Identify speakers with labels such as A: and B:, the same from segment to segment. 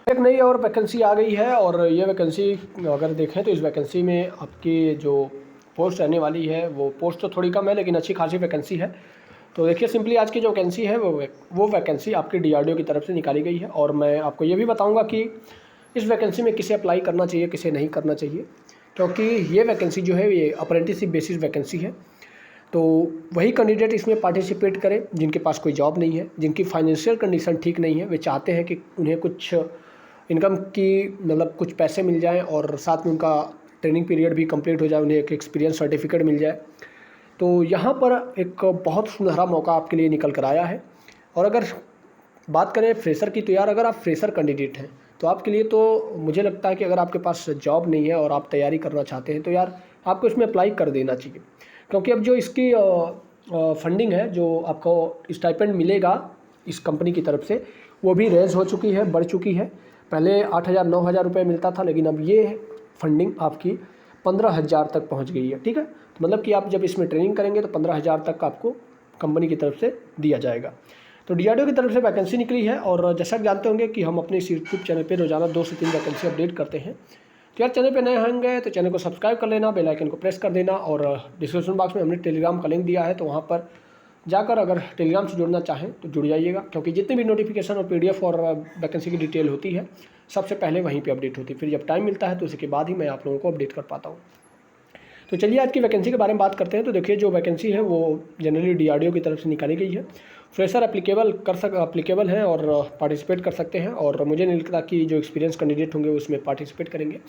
A: एक नई और वैकेंसी आ गई है और ये वैकेंसी अगर देखें तो इस वैकेंसी में आपकी जो पोस्ट रहने वाली है वो पोस्ट तो थोड़ी कम है लेकिन अच्छी खासी वैकेंसी है। तो देखिए सिंपली आज की जो वैकेंसी है वो वैकेंसी आपकी डीआरडीओ की तरफ से निकाली गई है और मैं आपको ये भी बताऊंगा कि इस वैकेंसी में किसे अप्लाई करना चाहिए किसे नहीं करना चाहिए, क्योंकि ये वैकेंसी जो है ये अप्रेंटिसशिप बेसिस वैकेंसी है। तो वही कैंडिडेट इसमें पार्टिसिपेट करें जिनके पास कोई जॉब नहीं है, जिनकी फाइनेंशियल कंडीशन ठीक नहीं है, वे चाहते हैं कि उन्हें कुछ इनकम की मतलब कुछ पैसे मिल जाएं और साथ में उनका ट्रेनिंग पीरियड भी कंप्लीट हो जाए, उन्हें एक एक्सपीरियंस सर्टिफिकेट मिल जाए। तो यहाँ पर एक बहुत सुनहरा मौका आपके लिए निकल कर आया है। और अगर बात करें फ्रेशर की, तो यार अगर आप फ्रेशर कैंडिडेट हैं तो आपके लिए तो मुझे लगता है कि अगर आपके पास जॉब नहीं है और आप तैयारी करना चाहते हैं तो यार आपको इसमें अप्लाई कर देना चाहिए, क्योंकि अब जो इसकी फंडिंग है, जो आपको स्टाइपेंड मिलेगा इस कंपनी की तरफ से, वो भी रेज हो चुकी है, बढ़ चुकी है। पहले 8,000 9,000 रुपये मिलता था, लेकिन अब ये फंडिंग आपकी 15,000 तक पहुंच गई है। ठीक है, तो मतलब कि आप जब इसमें ट्रेनिंग करेंगे तो 15,000 तक आपको कंपनी की तरफ से दिया जाएगा। तो डीआरडीओ की तरफ से वैकेंसी निकली है और जैसा आप जानते होंगे कि हम अपने इस यूट्यूब चैनल पर रोजाना 2 से 3 वैकेंसी अपडेट करते हैं। तो यार चैनल पे नए होंगे तो चैनल को सब्सक्राइब कर लेना, बेल आइकन को प्रेस कर देना और डिस्क्रिप्शन बॉक्स में हमने टेलीग्राम का लिंक दिया है, तो वहाँ पर जाकर अगर टेलीग्राम से जुड़ना चाहें तो जुड़ जाइएगा, क्योंकि जितनी भी नोटिफिकेशन और पीडीएफ और वैकेंसी की डिटेल होती है सबसे पहले वहीं पे अपडेट होती है। फिर जब टाइम मिलता है तो उसके बाद ही मैं आप लोगों को अपडेट कर पाता हूँ। तो चलिए आज की वैकेंसी के बारे में बात करते हैं। तो देखिए जो वैकेंसी है वो जनरली डीआरडीओ की तरफ से निकाली गई है। फ्रेशर अप्लीकेबल हैं और पार्टिसिपेट कर सकते हैं, और मुझे नहीं लगता कि जो एक्सपीरियंस कैंडिडेट होंगे उसमें पार्टिसिपेट करेंगे,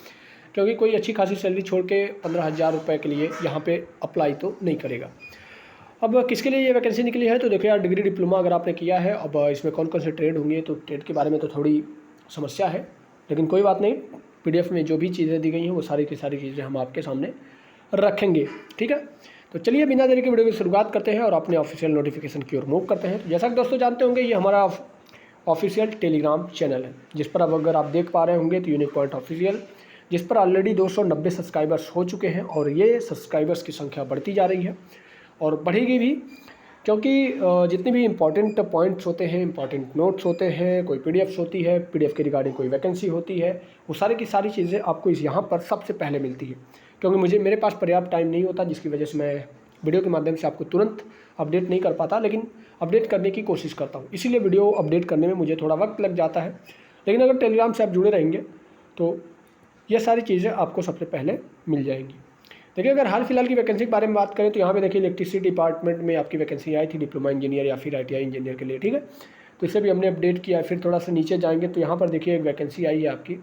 A: क्योंकि कोई अच्छी खासी सैलरी छोड़ के 15,000 रुपये के लिए यहाँ पे अप्लाई तो नहीं करेगा। अब किसके लिए ये वैकेंसी निकली है, तो देखिए यार डिग्री डिप्लोमा अगर आपने किया है, अब इसमें कौन कौन से ट्रेड होंगे, तो ट्रेड के बारे में तो थोड़ी समस्या है, लेकिन कोई बात नहीं, पीडीएफ में जो भी चीज़ें दी गई हैं वो सारी की सारी चीज़ें हम आपके सामने रखेंगे। ठीक है, तो चलिए बिना देरी के वीडियो की शुरुआत करते हैं और अपने ऑफिशियल नोटिफिकेशन की ओर मूव करते हैं। तो जैसा कि दोस्तों जानते होंगे ये हमारा ऑफिशियल टेलीग्राम चैनल है, जिस पर अब अगर आप देख पा रहे होंगे तो यूनिक पॉइंट ऑफिशियल, जिस पर ऑलरेडी 290 सब्सक्राइबर्स हो चुके हैं और ये सब्सक्राइबर्स की संख्या बढ़ती जा रही है और बढ़ेगी भी, क्योंकि जितने भी इंपॉर्टेंट पॉइंट्स होते हैं, इंपॉर्टेंट नोट्स होते हैं, कोई पीडीएफ्स होती है, पीडीएफ के रिगार्डिंग कोई वैकेंसी होती है, वो सारी की सारी चीज़ें आपको इस यहाँ पर सबसे पहले मिलती है। क्योंकि मेरे पास पर्याप्त टाइम नहीं होता, जिसकी वजह से मैं वीडियो के माध्यम से आपको तुरंत अपडेट नहीं कर पाता, लेकिन अपडेट करने की कोशिश करता हूँ। इसीलिए वीडियो अपडेट करने में मुझे थोड़ा वक्त लग जाता है, लेकिन अगर टेलीग्राम से आप जुड़े रहेंगे तो ये सारी चीज़ें आपको सबसे पहले मिल जाएंगी। देखिए अगर हाल फिलहाल की वैकेंसी के बारे में बात करें तो यहाँ पे देखिए इलेक्ट्रिसिटी डिपार्टमेंट में आपकी वैकेंसी आई थी डिप्लोमा इंजीनियर या फिर आईटीआई इंजीनियर के लिए। ठीक है, तो इसे भी हमने अपडेट किया। फिर थोड़ा सा नीचे जाएंगे तो यहाँ पर देखिए एक वैकेंसी आई है आपकी,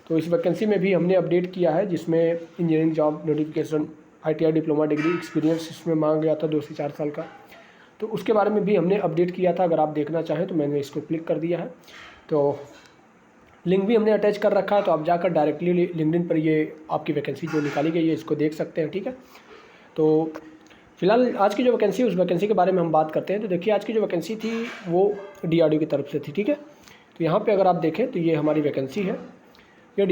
A: तो इस वैकेंसी में भी हमने अपडेट किया है, जिसमें engineering job notification ITI diploma degree experience इसमें मांग गया था 2 से 4 साल का, तो उसके बारे में भी हमने अपडेट किया था। अगर आप देखना चाहें तो मैंने इसको क्लिक कर दिया है, तो लिंक भी हमने अटैच कर रखा है, तो आप जाकर डायरेक्टली लिंक्डइन पर ये आपकी वैकेंसी जो निकाली गई है इसको देख सकते हैं। ठीक है, तो फिलहाल आज की जो वैकेंसी उस वैकेंसी के बारे में हम बात करते हैं। तो देखिए आज की जो वैकेंसी थी वो डीआरडीओ की तरफ से थी। ठीक है, तो यहाँ पे अगर आप देखें तो ये हमारी वैकेंसी है, ये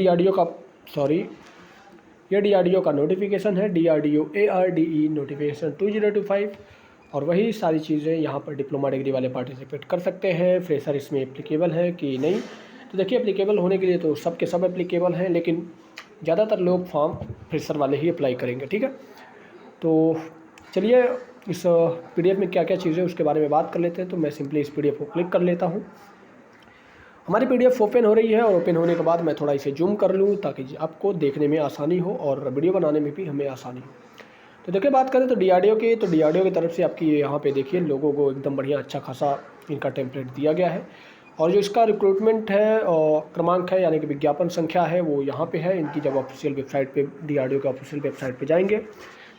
A: डीआरडीओ का नोटिफिकेशन है, डीआरडीओ ARDE नोटिफिकेशन 2025, और वही सारी चीज़ें यहाँ पर डिप्लोमा डिग्री वाले पार्टिसिपेट कर सकते हैं। फ्रेशर इसमें एप्लीकेबल है कि नहीं, तो देखिए एप्लीकेबल होने के लिए तो सब के सब एप्लीकेबल हैं, लेकिन ज़्यादातर लोग फॉर्म फ्रेशर वाले ही अप्लाई करेंगे। ठीक है, तो चलिए इस पीडीएफ में क्या क्या चीज़ें उसके बारे में बात कर लेते हैं। तो मैं सिंपली इस पीडीएफ को क्लिक कर लेता हूँ। हमारी पीडीएफ ओपन हो रही है और ओपन होने के बाद मैं थोड़ा इसे जूम कर लूँ ताकि आपको देखने में आसानी हो और वीडियो बनाने में भी हमें आसानी हो। तो देखिए बात करें तो डीआरडीओ की तरफ से आपकी यहाँ पे देखिए लोगों को एकदम बढ़िया अच्छा खासा इनका टेम्पलेट दिया गया है, और जो इसका रिक्रूटमेंट है क्रमांक है यानी कि विज्ञापन संख्या है वो यहाँ पे है। इनकी जब ऑफिशियल वेबसाइट पे डीआरडीओ के ऑफिशियल वेबसाइट पे जाएंगे,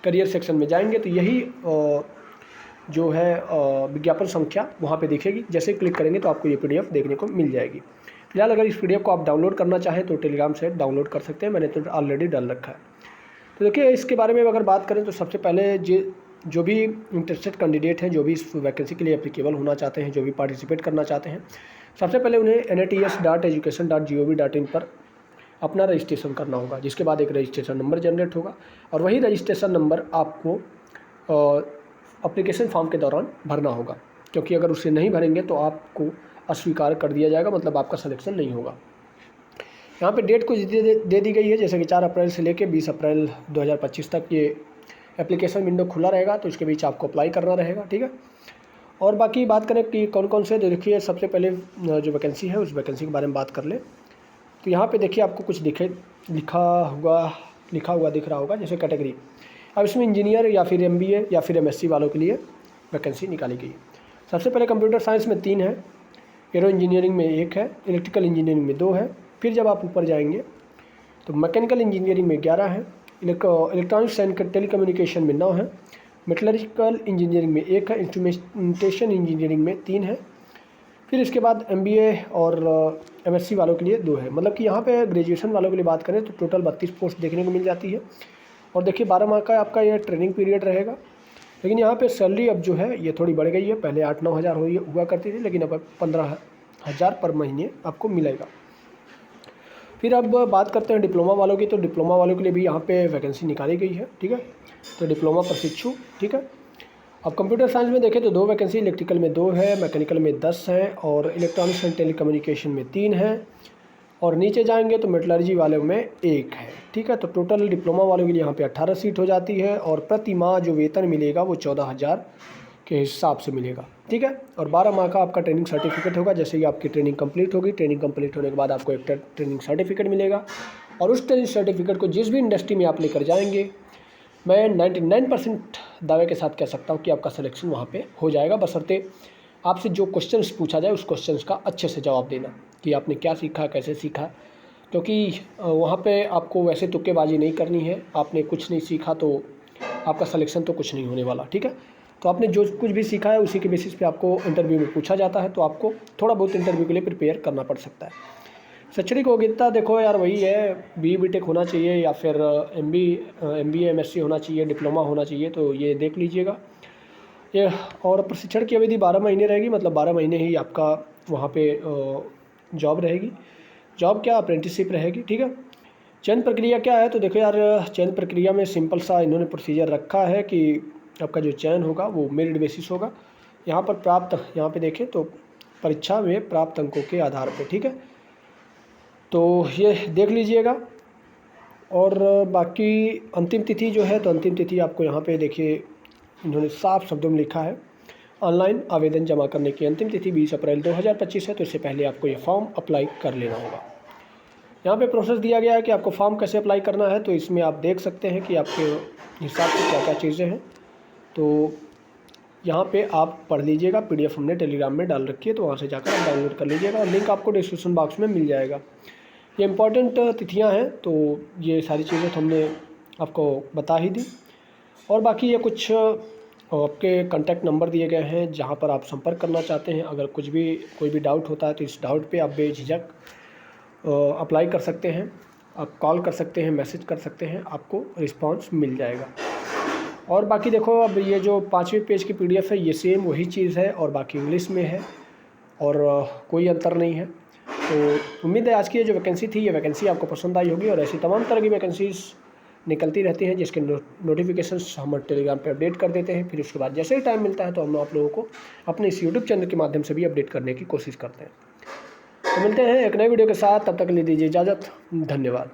A: करियर सेक्शन में जाएंगे तो यही जो है विज्ञापन संख्या वहाँ पे दिखेगी। जैसे क्लिक करेंगे तो आपको ये पीडीएफ देखने को मिल जाएगी। फिलहाल अगर इस पीडीएफ को आप डाउनलोड करना चाहें तो टेलीग्राम से डाउनलोड कर सकते हैं, मैंने तो ऑलरेडी डाल रखा है। तो देखिए इसके बारे में अगर बात करें तो सबसे पहले जो भी इंटरेस्टेड कैंडिडेट हैं, जो भी इस वैकेंसी के लिए एप्लीकेबल होना चाहते हैं, जो भी पार्टिसिपेट करना चाहते हैं, सबसे पहले उन्हें nats.education.gov.in पर अपना रजिस्ट्रेशन करना होगा, जिसके बाद एक रजिस्ट्रेशन नंबर जनरेट होगा और वही रजिस्ट्रेशन नंबर आपको एप्लीकेशन फॉर्म के दौरान भरना होगा, क्योंकि अगर उसे नहीं भरेंगे तो आपको अस्वीकार कर दिया जाएगा, मतलब आपका सिलेक्शन नहीं होगा। यहाँ पे डेट कुछ दे दी गई है, जैसे कि 4 अप्रैल से लेकर 20 अप्रैल 2025 तक ये एप्लीकेशन विंडो खुला रहेगा, तो इसके बीच आपको अप्लाई करना रहेगा, ठीक है। और बाकी बात करें कि कौन कौन से, देखिए सबसे पहले जो वैकेंसी है उस वैकेंसी के बारे में बात कर ले। तो यहाँ पे देखिए आपको कुछ लिखा हुआ दिख रहा होगा, जैसे कैटेगरी। अब इसमें इंजीनियर या फिर MBA या फिर MSc वालों के लिए वैकेंसी निकाली गई। सबसे पहले कंप्यूटर साइंस में 3 है, एरो इंजीनियरिंग में 1 है, इलेक्ट्रिकल इंजीनियरिंग में 2 है। फिर जब आप ऊपर जाएंगे तो मैकेनिकल इंजीनियरिंग में 11 है, इलेक्ट्रॉनिक्स एंड टेलीकम्युनिकेशन में 9 है, मेटलर्जिकल इंजीनियरिंग में 1 है, इंस्ट्रूमेंटेशन इंजीनियरिंग में 3 है। फिर इसके बाद MBA और MSc वालों के लिए 2 है। मतलब कि यहाँ पे ग्रेजुएशन वालों के लिए बात करें तो टोटल 32 पोस्ट देखने को मिल जाती है। और देखिए 12 माह का आपका ये ट्रेनिंग पीरियड रहेगा। लेकिन यहाँ पे सैलरी अब जो है ये थोड़ी बढ़ गई है, पहले 8-9 हज़ार हुआ करती थी, लेकिन अब 15,000 पर महीने आपको मिलेगा। फिर अब बात करते हैं डिप्लोमा वालों की। तो डिप्लोमा वालों के लिए भी यहाँ पे वैकेंसी निकाली गई है, ठीक है। तो डिप्लोमा प्रशिक्षु, ठीक है। अब कंप्यूटर साइंस में देखें तो 2 वैकेंसी, इलेक्ट्रिकल में 2 है, मैकेनिकल में 10 है और इलेक्ट्रॉनिक्स एंड टेलीकम्युनिकेशन में 3 है। और नीचे जाएंगे तो मेटलर्जी वालों में 1 है, ठीक है। तो टोटल डिप्लोमा वालों के लिए यहाँ पे 18 सीट हो जाती है और प्रति माह जो वेतन मिलेगा वो 14,000 के हिसाब से मिलेगा, ठीक है। और 12 माह का आपका ट्रेनिंग सर्टिफिकेट होगा। जैसे ही आपकी ट्रेनिंग कंप्लीट होगी, ट्रेनिंग कंप्लीट होने के बाद आपको एक ट्रेनिंग सर्टिफिकेट मिलेगा और उस ट्रेनिंग सर्टिफिकेट को जिस भी इंडस्ट्री में आप लेकर जाएंगे, मैं 99% दावे के साथ कह सकता हूँ कि आपका सिलेक्शन वहाँ पे हो जाएगा, बशर्ते आपसे जो क्वेश्चंस पूछा जाए उस क्वेश्चंस का अच्छे से जवाब देना कि आपने क्या सीखा, कैसे सीखा। क्योंकि वहाँ पे आपको वैसे तुक्केबाजी नहीं करनी है। आपने कुछ नहीं सीखा तो आपका सिलेक्शन तो कुछ नहीं होने वाला, ठीक है। तो आपने जो कुछ भी सीखा है उसी के बेसिस पे आपको इंटरव्यू में पूछा जाता है, तो आपको थोड़ा बहुत इंटरव्यू के लिए प्रिपेयर करना पड़ सकता है। शैक्षणिक योग्यता देखो यार वही है, BE-BTech होना चाहिए या फिर MBA MSc होना चाहिए, डिप्लोमा होना चाहिए, तो ये देख लीजिएगा ये। और प्रशिक्षण की अवधि 12 महीने रहेगी, मतलब 12 महीने ही आपका वहाँ पे जॉब रहेगी। जॉब क्या, अप्रेंटिसशिप रहेगी, ठीक है। चयन प्रक्रिया क्या है, तो देखो यार चयन प्रक्रिया में सिंपल सा इन्होंने प्रोसीजर रखा है कि आपका जो चयन होगा वो मेरिट बेसिस होगा। यहाँ पे देखें तो परीक्षा में प्राप्त अंकों के आधार पे, ठीक है। तो ये देख लीजिएगा। और बाकी अंतिम तिथि जो है, तो अंतिम तिथि आपको यहाँ पे देखिए इन्होंने साफ शब्दों में लिखा है, ऑनलाइन आवेदन जमा करने की अंतिम तिथि 20 अप्रैल 2025 है। तो इससे पहले आपको ये फॉर्म अप्लाई कर लेना होगा। यहाँ पे प्रोसेस दिया गया है कि आपको फॉर्म कैसे अप्लाई करना है, तो इसमें आप देख सकते हैं कि आपके हिसाब से क्या क्या चीज़ें हैं। तो यहाँ पे आप पढ़ लीजिएगा, PDF हमने टेलीग्राम में डाल रखी है, तो वहाँ से जाकर आप डाउनलोड कर लीजिएगा और लिंक आपको डिस्क्रिप्शन बॉक्स में मिल जाएगा। ये इंपॉर्टेंट तिथियाँ हैं, तो ये सारी चीज़ें तो हमने आपको बता ही दी। और बाकी ये कुछ आपके कॉन्टैक्ट नंबर दिए गए हैं जहाँ पर आप संपर्क करना चाहते हैं। अगर कोई भी डाउट होता है तो इस डाउट पे आप बेझिझक अप्लाई कर सकते हैं, आप कॉल कर सकते हैं, मैसेज कर सकते हैं, आपको रिस्पांस मिल जाएगा। और बाकी देखो अब ये जो 5वें पेज की PDF है ये सेम वही चीज़ है और बाकी इंग्लिश में है और कोई अंतर नहीं है। तो उम्मीद है आज की ये जो वैकेंसी थी, ये वैकेंसी आपको पसंद आई होगी। और ऐसी तमाम तरह की वैकेंसीज़ निकलती रहती हैं जिसके नोटिफिकेशंस हम टेलीग्राम पे अपडेट कर देते हैं। फिर उसके बाद जैसे ही टाइम मिलता है तो हम आप लोगों को अपने इस यूट्यूब चैनल के माध्यम से भी अपडेट करने की कोशिश करते हैं। तो मिलते हैं एक नए वीडियो के साथ, तब तक ले दीजिए इजाज़त, धन्यवाद।